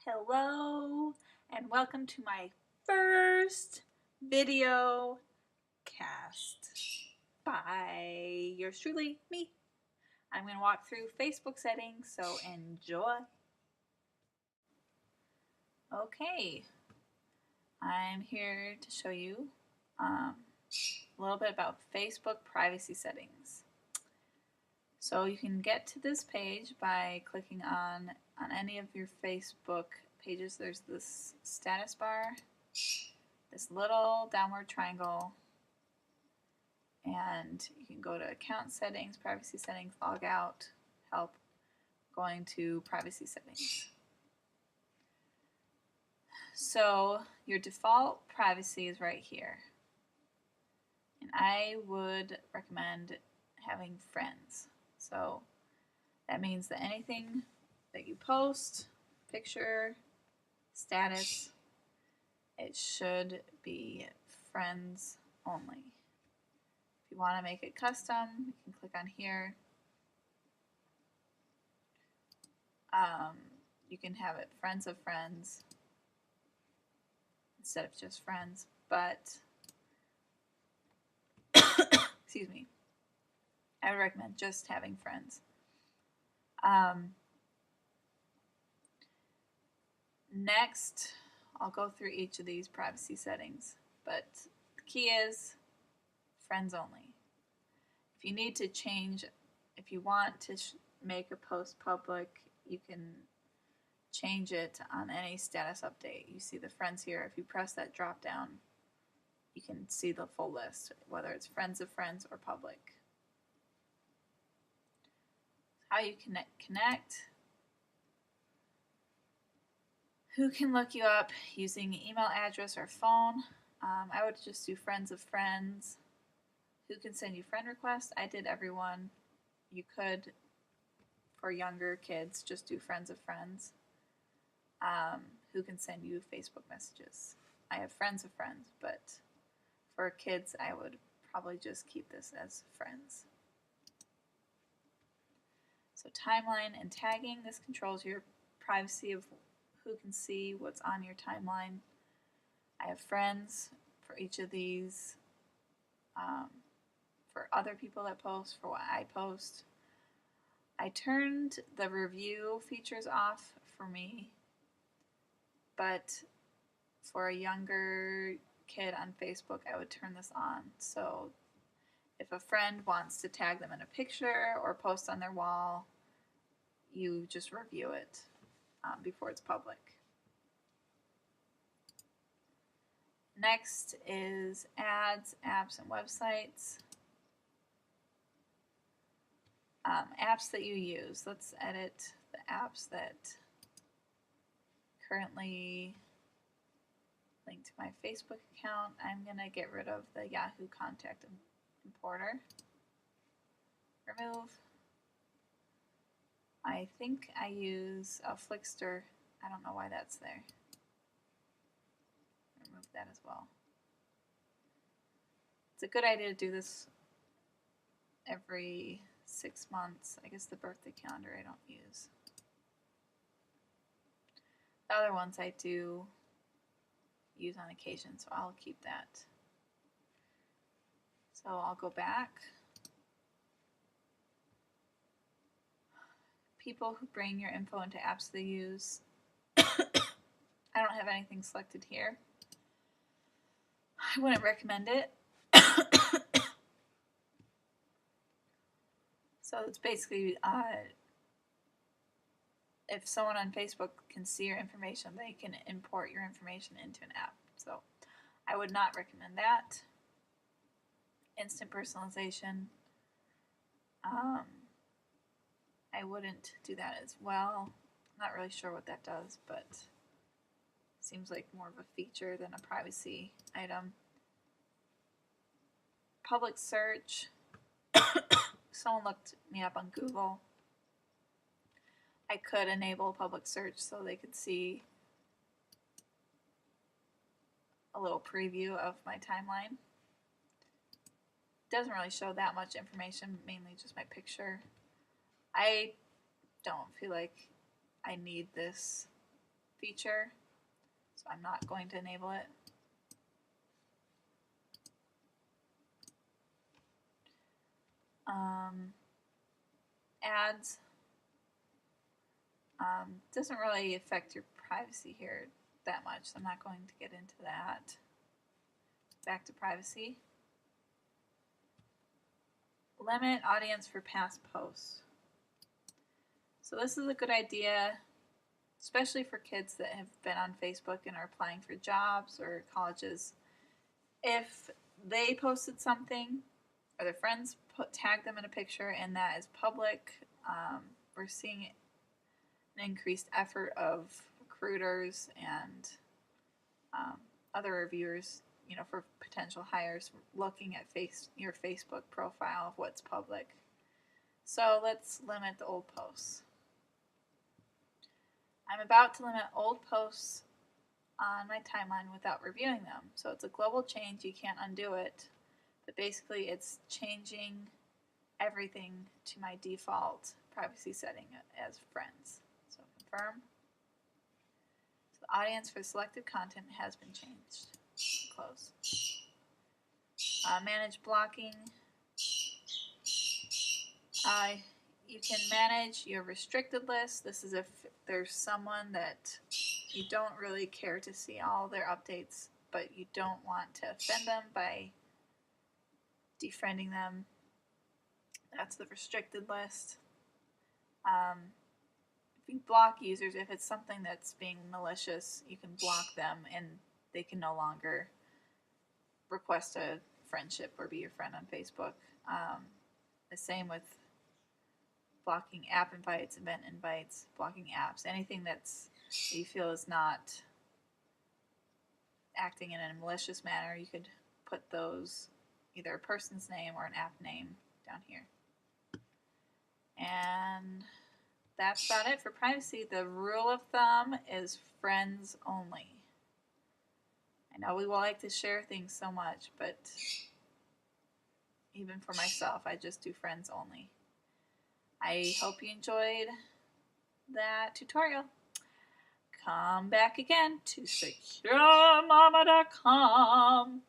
Hello and welcome to my first video cast by yours truly, me. I'm going to walk through Facebook settings, so enjoy. Okay, I'm here to show you a little bit about Facebook privacy settings. So you can get to this page by clicking on any of your Facebook pages. There's this status bar, this little downward triangle, and you can go to account settings, privacy settings, log out, help, going to privacy settings. So your default privacy is right here. And I would recommend having friends. So that means that anything that you post, picture, status, it should be friends only. If you want to make it custom, you can click on here. You can have it friends of friends instead of just friends, but excuse me, I would recommend just having friends. Next, I'll go through each of these privacy settings, but the key is friends only. If you need to change, if you want to make a post public, you can change it on any status update. You see the friends here. If you press that drop down, you can see the full list, whether it's friends of friends or public. How you connect. Who can look you up using email address or phone? I would just do friends of friends. Who can send you friend requests? I did everyone. You could, for younger kids, just do friends of friends. Who can send you Facebook messages? I have friends of friends, but for kids, I would probably just keep this as friends. So timeline and tagging, this controls your privacy of who can see what's on your timeline. I have friends for each of these, for other people that post, for what I post. I turned the review features off for me, but for a younger kid on Facebook, I would turn this on. So if a friend wants to tag them in a picture or post on their wall, you just review it before it's public. Next is ads, apps, and websites. Apps that you use. Let's edit the apps that currently link to my Facebook account. I'm going to get rid of the Yahoo Contact Importer. Remove. I think I use a Flickster. I don't know why that's there. Remove that as well. It's a good idea to do this every 6 months. I guess the birthday calendar I don't use. The other ones I do use on occasion, so I'll keep that. So I'll go back. People who bring your info into apps they use. I don't have anything selected here. I wouldn't recommend it. So it's basically if someone on Facebook can see your information, they can import your information into an app. So I would not recommend that. Instant personalization. I wouldn't do that as well. I'm not really sure what that does, but seems like more of a feature than a privacy item. Public search. Someone looked me up on Google. I could enable public search so they could see a little preview of my timeline. Doesn't really show that much information, mainly just my picture. I don't feel like I need this feature, so I'm not going to enable it. Ads doesn't really affect your privacy here that much, so I'm not going to get into that. Back to privacy. Limit audience for past posts. So this is a good idea, especially for kids that have been on Facebook and are applying for jobs or colleges. If they posted something or their friends tag them in a picture and that is public, we're seeing an increased effort of recruiters and other reviewers, for potential hires, looking at your Facebook profile of what's public. So let's limit the old posts. I'm about to limit old posts on my timeline without reviewing them. So it's a global change, you can't undo it, but basically it's changing everything to my default privacy setting as friends. So confirm. So the audience for selected content has been changed. Close. Manage blocking. You can manage your restricted list. This is if there's someone that you don't really care to see all their updates, but you don't want to offend them by defriending them. That's the restricted list. If you block users, if it's something that's being malicious, you can block them and they can no longer request a friendship or be your friend on Facebook. The same with blocking app invites, event invites, blocking apps, anything that you feel is not acting in a malicious manner. You could put those, either a person's name or an app name, down here. And that's about it for privacy. The rule of thumb is friends only. I know we like to share things so much, but even for myself, I just do friends only. I hope you enjoyed that tutorial. Come back again to securemama.com.